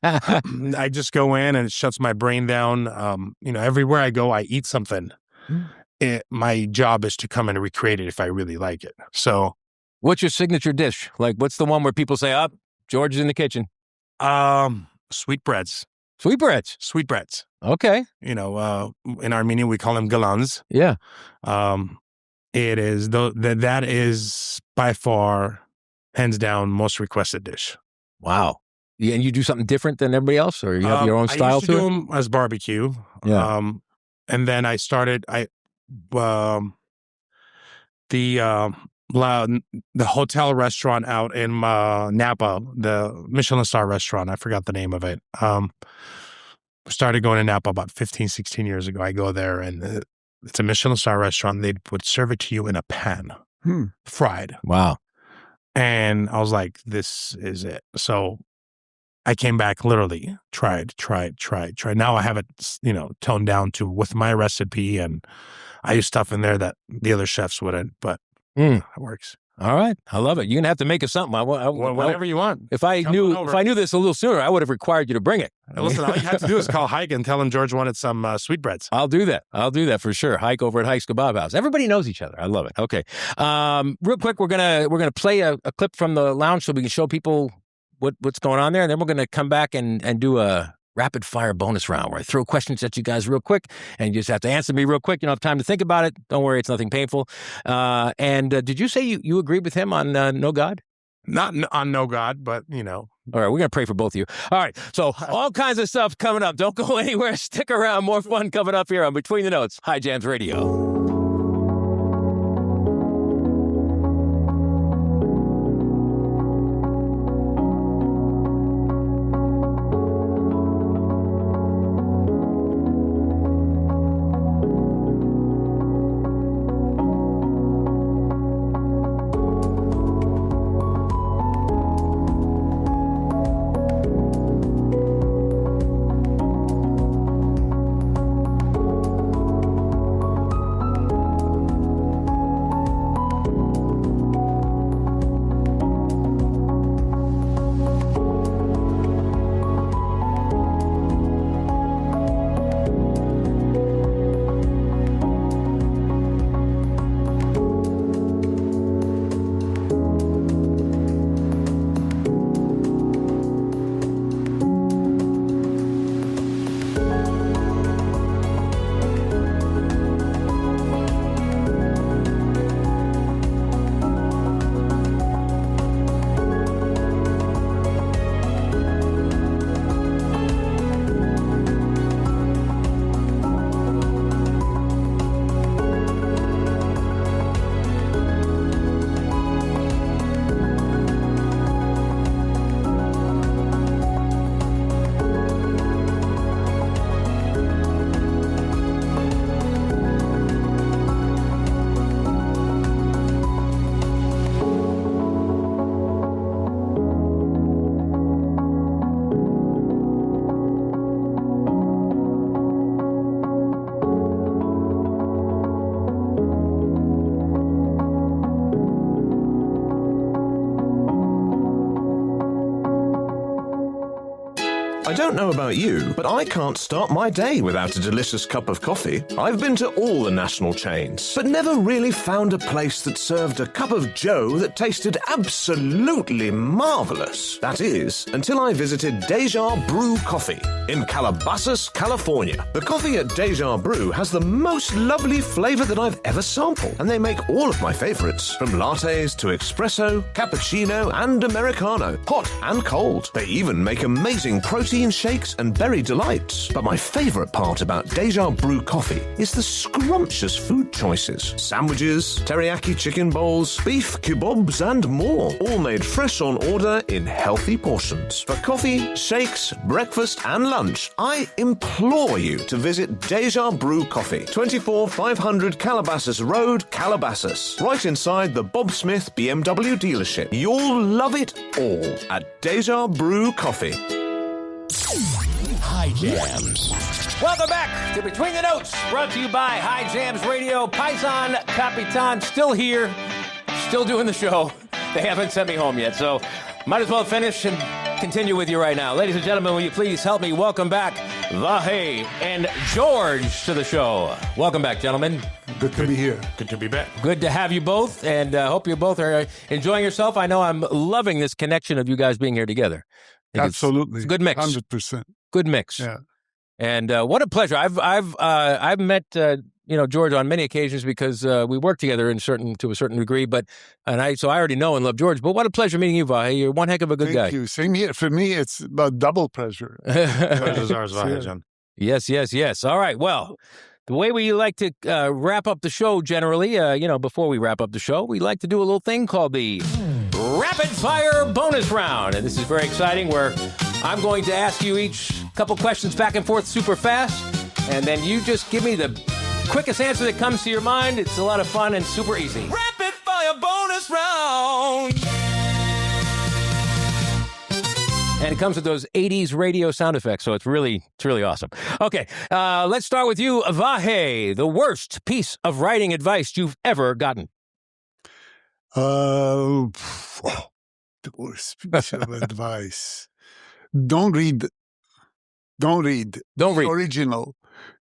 I just go in and it shuts my brain down. Everywhere I go, I eat something. My job is to come and recreate it if I really like it. So what's your signature dish? Like, what's the one where people say, George is in the kitchen? Sweetbreads. Sweetbreads. Okay. In Armenian, we call them galans. Yeah. It is that is by far, hands down, most requested dish. Wow. Yeah, and you do something different than everybody else, or you have your own style I used to do them as barbecue. Yeah. And then I started. The hotel restaurant out in Napa, the Michelin star restaurant. I forgot the name of it. Started going to Napa about 15, 16 years ago. I go there and it's a Michelin star restaurant. They would serve it to you in a pan, fried. Wow. And I was like, this is it. So I came back, literally tried. Now I have it, toned down to with my recipe, and I use stuff in there that the other chefs wouldn't, but it works. All right. I love it. You're going to have to make us something. Whatever you want. If I knew this a little sooner, I would have required you to bring it. Listen, all you have to do is call Hike and tell him George wanted some sweetbreads. I'll do that for sure. Hike over at Hike's Kebab House. Everybody knows each other. I love it. Okay. Real quick, we're gonna play a clip from the lounge so we can show people what's going on there, and then we're gonna come back and do a rapid fire bonus round where I throw questions at you guys real quick, and you just have to answer me real quick. You don't have time to think about it. Don't worry, it's nothing painful. And did you say you agreed with him on no God? Not on no God, but All right, we're going to pray for both of you. All right, so all kinds of stuff coming up. Don't go anywhere. Stick around. More fun coming up here on Between the Notes, High Jams Radio. I don't know about you, but I can't start my day without a delicious cup of coffee. I've been to all the national chains, but never really found a place that served a cup of joe that tasted absolutely marvelous. That is, until I visited Deja Brew Coffee in Calabasas, California. The coffee at Deja Brew has the most lovely flavor that I've ever sampled, and they make all of my favorites, from lattes to espresso, cappuccino, and Americano, hot and cold. They even make amazing protein shakes and berry delights. But my favorite part about Deja Brew Coffee is the scrumptious food choices. Sandwiches, teriyaki chicken bowls, beef kebabs, and more, all made fresh on order in healthy portions. For coffee, shakes, breakfast, and lunch, I implore you to visit Deja Brew Coffee, 24500 Calabasas Road, Calabasas, right inside the Bob Smith BMW dealership. You'll love it all at Deja Brew Coffee. High Jams. Welcome back to Between the Notes, brought to you by High Jams Radio. Paisan Kapitan still here, still doing the show. They haven't sent me home yet, so might as well finish and continue with you right now. Ladies and gentlemen, will you please help me welcome back VAHE and George to the show. Welcome back, gentlemen. Good to be here. Good to be back. Good to have you both, and hope you both are enjoying yourself. I know I'm loving this connection of you guys being here together. Absolutely. It's a good mix. 100%. Good mix. Yeah. And what a pleasure. I've met George on many occasions because we work together to a certain degree. So I already know and love George. But what a pleasure meeting you, VAHE. You're one heck of a good guy. Thank you. Same here. For me, it's about double pleasure. Pleasure's ours, VAHE, John. Yes. All right. Well, the way we like to wrap up the show generally, before we wrap up the show, we like to do a little thing called the Rapid Fire Bonus Round. And this is very exciting, where I'm going to ask you each a couple questions back and forth super fast, and then you just give me the quickest answer that comes to your mind. It's a lot of fun and super easy. Rapid Fire Bonus Round. And it comes with those 80s radio sound effects, so it's really awesome. Okay, let's start with you, VAHE. The worst piece of writing advice you've ever gotten? The worst piece of advice. Don't read the original.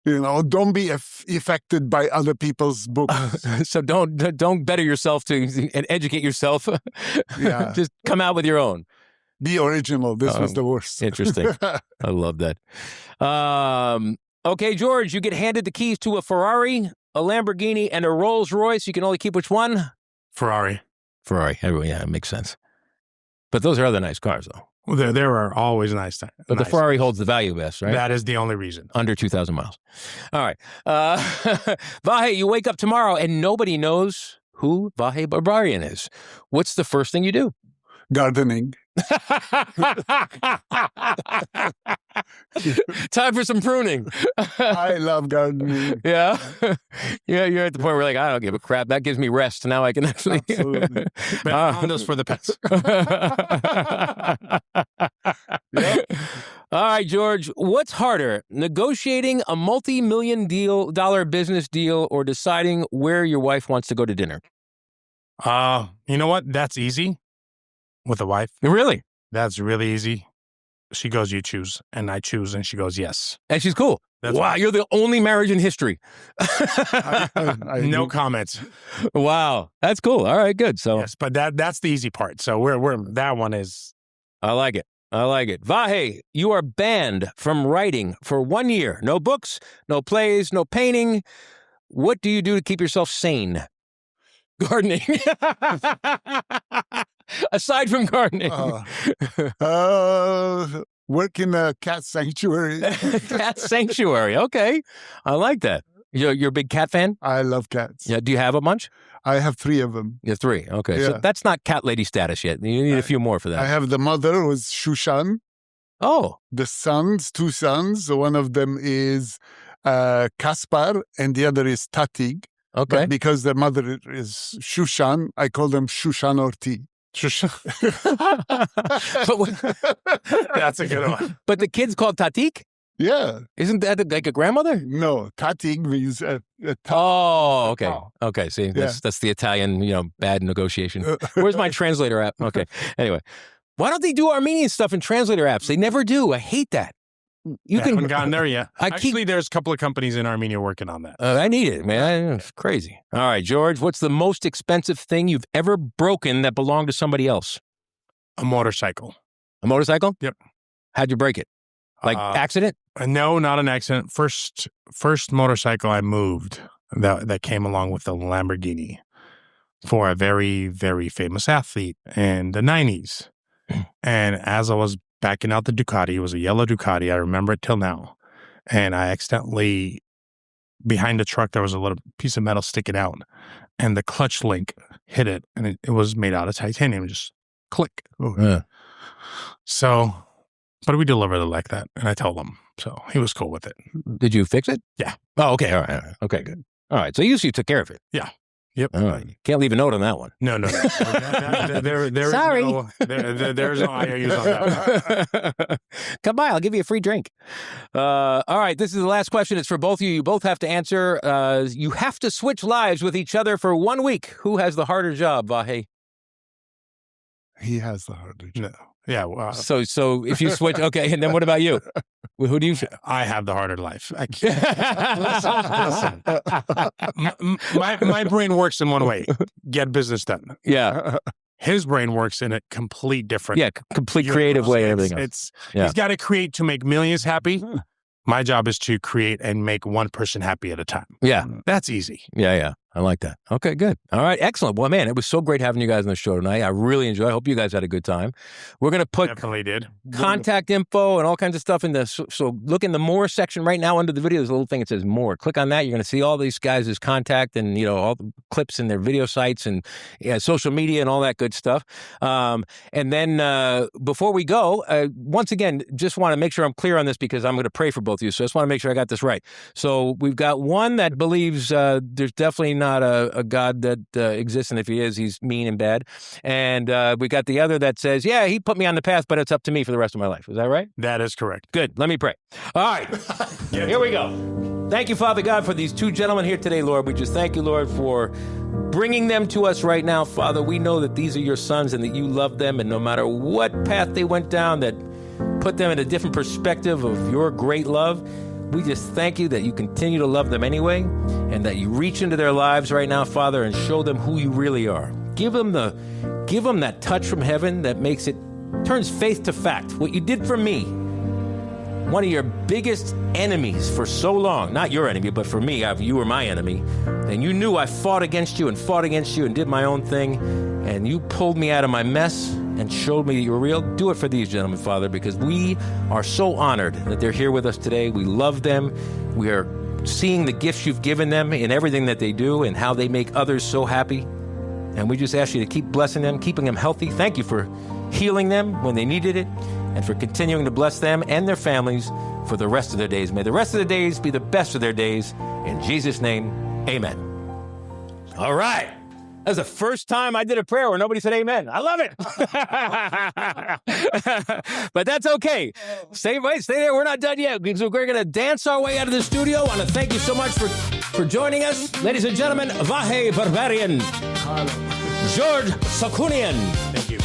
Don't be affected by other people's books. So don't better yourself and educate yourself. Yeah. Just come out with your own. Be original. This was the worst. Interesting. I love that. Okay, George, you get handed the keys to a Ferrari, a Lamborghini, and a Rolls Royce. You can only keep which one? Ferrari. Yeah, it makes sense. But those are other nice cars, though. Well, there are always nice times. But the Ferrari holds the value best, right? That is the only reason. Under 2,000 miles. All right. VAHE, you wake up tomorrow and nobody knows who VAHE BERBERIAN is. What's the first thing you do? Gardening. Time for some pruning. I love gardening. Yeah. Yeah, you're at the point where I don't give a crap. That gives me rest. Now I can actually... Absolutely. Hondas for the pets. Yep. All right, George, what's harder, negotiating a multi-million-dollar business deal or deciding where your wife wants to go to dinner? You know what? That's easy with a wife. Really? That's really easy. She goes, you choose, and I choose, and she goes, yes. And she's cool. That's wow, right. You're the only marriage in history. No comments. Wow, that's cool. All right, good. So yes, but that's the easy part. So we're that one is. I like it. VAHE, you are banned from writing for 1 year. No books, no plays, no painting. What do you do to keep yourself sane? Gardening. Aside from gardening. Work in a cat sanctuary. Cat sanctuary. Okay. I like that. You're a big cat fan? I love cats. Yeah. Do you have a bunch? I have 3 of them. You have 3. Okay. Yeah. So that's not cat lady status yet. You need a few more for that. I have the mother, who is Shushan. Oh. The sons, 2 sons. One of them is Kaspar, and the other is Tatig. Okay. But because their mother is Shushan, I call them Shushan Orti. That's a good one. But the kid's called Tatik? Yeah. Isn't that like a grandmother? No, Tatig means Oh, okay. Okay, see, that's the Italian, bad negotiation. Where's my translator app? Okay. Anyway, why don't they do Armenian stuff in translator apps? They never do. I hate that. You haven't gotten there yet. Actually, there's a couple of companies in Armenia working on that. I need it, man. It's crazy. All right, George, what's the most expensive thing you've ever broken that belonged to somebody else? A motorcycle. A motorcycle? Yep. How'd you break it? Like accident? No, not an accident. First motorcycle I moved that came along with a Lamborghini for a very, very famous athlete in the 90s. And as I was backing out the Ducati, it was a yellow Ducati. I remember it till now. And I accidentally, behind the truck, there was a little piece of metal sticking out. And the clutch link hit it. And it was made out of titanium. Just click. Oh, yeah. So, but we delivered it like that. And I told him. So he was cool with it. Did you fix it? Yeah. Oh, okay. All right. Okay, good. All right. So you took care of it. Yeah. Yep. All right. Can't leave a note on that one. No. Sorry. There's no IOUs on that. Come by. I'll give you a free drink. All right. This is the last question. It's for both of you. You both have to answer. You have to switch lives with each other for 1 week. Who has the harder job, VAHE? He has the harder job. No. Yeah. Well, So if you switch, okay. And then what about you? Who do you? I have the harder life. I can't. Listen. My brain works in one way: get business done. Yeah. His brain works in a complete different. Yeah. Complete creative way. And everything else. He's got to create to make millions happy. My job is to create and make one person happy at a time. Yeah. That's easy. Yeah. I like that. Okay, good. All right, excellent. Well, man, it was so great having you guys on the show tonight. I really enjoyed it. I hope you guys had a good time. We're going to put Definitely did. Contact info and all kinds of stuff in the, so look in the more section right now under the video. There's a little thing that says more. Click on that. You're going to see all these guys' contact and, all the clips in their video sites and social media and all that good stuff. And then before we go, once again, just want to make sure I'm clear on this because I'm going to pray for both of you. So I just want to make sure I got this right. So we've got one that believes there's definitely not a God that exists, and if he is, he's mean and bad. And we got the other that says, yeah, he put me on the path, but it's up to me for the rest of my life. Is that right? That is correct. Good. Let me pray. All right. Here we go. Thank you, Father God, for these two gentlemen here today, Lord. We just thank you, Lord, for bringing them to us right now. Father, we know that these are your sons and that you love them, and no matter what path they went down that put them in a different perspective of your great love, we just thank you that you continue to love them anyway and that you reach into their lives right now, Father, and show them who you really are. Give them that touch from heaven that turns faith to fact. What you did for me, one of your biggest enemies for so long, not your enemy, but for me, you were my enemy. And you knew I fought against you and did my own thing. And you pulled me out of my mess and showed me that you were real. Do it for these gentlemen, Father, because we are so honored that they're here with us today. We love them. We are seeing the gifts you've given them in everything that they do and how they make others so happy. And we just ask you to keep blessing them, keeping them healthy. Thank you for healing them when they needed it and for continuing to bless them and their families for the rest of their days. May the rest of their days be the best of their days. In Jesus' name, amen. All right. That was the first time I did a prayer where nobody said amen. I love it. But that's okay. Stay there. We're not done yet because we're going to dance our way out of the studio. I want to thank you so much for joining us. Ladies and gentlemen, VAHE BERBERIAN, George Sukunyan. Thank you.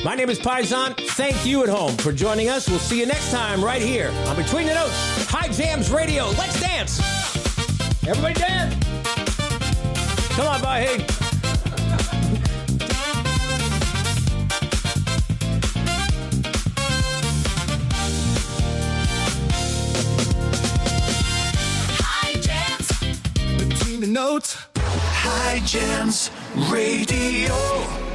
My name is Paisan. Thank you at home for joining us. We'll see you next time right here on Between the Notes, High Jams Radio. Let's dance. Everybody dance. Come on, VAHE. Between the Notes, High Jams Radio.